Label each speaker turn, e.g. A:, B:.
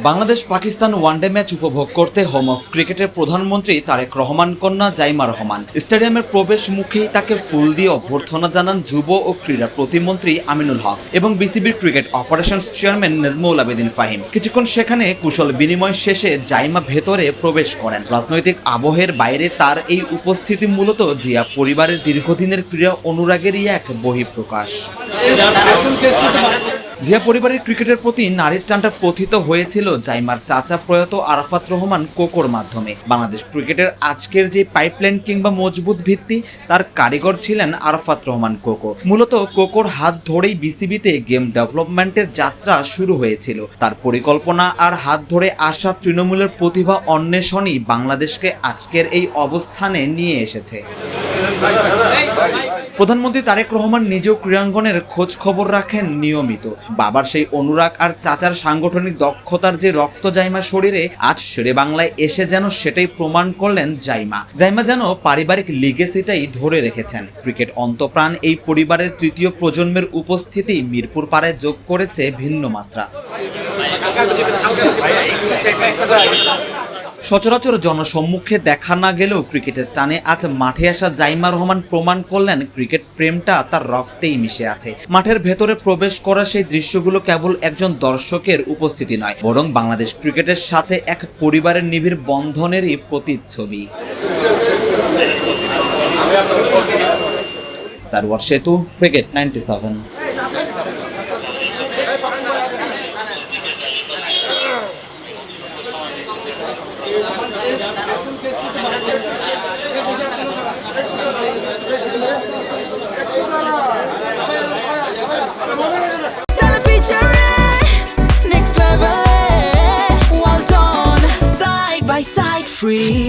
A: Bangladesh Pakistan one day match উপভোগ করতে home of ক্রিকেটের প্রধানমন্ত্রী তারেক রহমান কন্যা জাইমা রহমান স্টেডিয়ামের প্রবেশ মুখেই তাকে ফুল দিয়ে অভ্যর্থনা জানান যুব ও ক্রীড়া প্রতিমন্ত্রী আমিনুল হক এবং বিসিবির cricket operations chairman Nazmul Abedin Fahim. কিছুক্ষণ সেখানে কুশল বিনিময় শেষে জাইমা ভেতরে প্রবেশ করেন। রাজনৈতিক আবহের বাইরে তার এই উপস্থিতি মূলত জিয়া পরিবারের দীর্ঘদিনের ক্রীড়া অনুরাগেরই এক বহিঃপ্রকাশ। জিয়া পরিবারের ক্রিকেটের প্রতি নারীর টানটা প্রথিত হয়েছিল জাইমার চাচা প্রয়াত আরাফাত রহমান কোকোর মাধ্যমে। বাংলাদেশ ক্রিকেটের আজকের যে পাইপলাইন কিংবা মজবুত ভিত্তি তার কারিগর ছিলেন আরাফাত রহমান কোকো। মূলত কোকোর হাত ধরেই বিসিবিতে গেম ডেভেলপমেন্টের যাত্রা শুরু হয়েছিল। তার পরিকল্পনা আর হাত ধরে আসা তৃণমূলের প্রতিভা অন্বেষণই বাংলাদেশকে আজকের এই অবস্থানে নিয়ে এসেছে। প্রধানমন্ত্রী তারেক রহমান নিজেও ক্রীড়াঙ্গনের খোঁজ খবর রাখেন নিয়মিত। বাবার সেই অনুরাগ আর চাচার সাংগঠনিক দক্ষতার যে রক্ত জাইমা শরীরে, আজ শেরে বাংলায় এসে যেন সেটাই প্রমাণ করলেন জাইমা যেন পারিবারিক লিগেসিটাই ধরে রেখেছেন। ক্রিকেট অন্তপ্রাণ এই পরিবারের তৃতীয় প্রজন্মের উপস্থিতি মিরপুর পাড়ায় যোগ করেছে ভিন্ন মাত্রা। সচরাচর জনসম্মুখে দেখা না গেলেও ক্রিকেটের টানে আজ মাঠে আসা জাইমা রহমান প্রমাণ করলেন ক্রিকেট প্রেমটা তার রক্তেই মিশে আছে। মাঠের ভেতরে প্রবেশ করা সেই দৃশ্যগুলো কেবল একজন দর্শকের উপস্থিতি নয়, বরং বাংলাদেশ ক্রিকেটের সাথে এক পরিবারের নিবিড় বন্ধনেরই প্রতিচ্ছবি। সারওয়ার সেতু, cricket 97।
B: Next level, well done, side by side, free.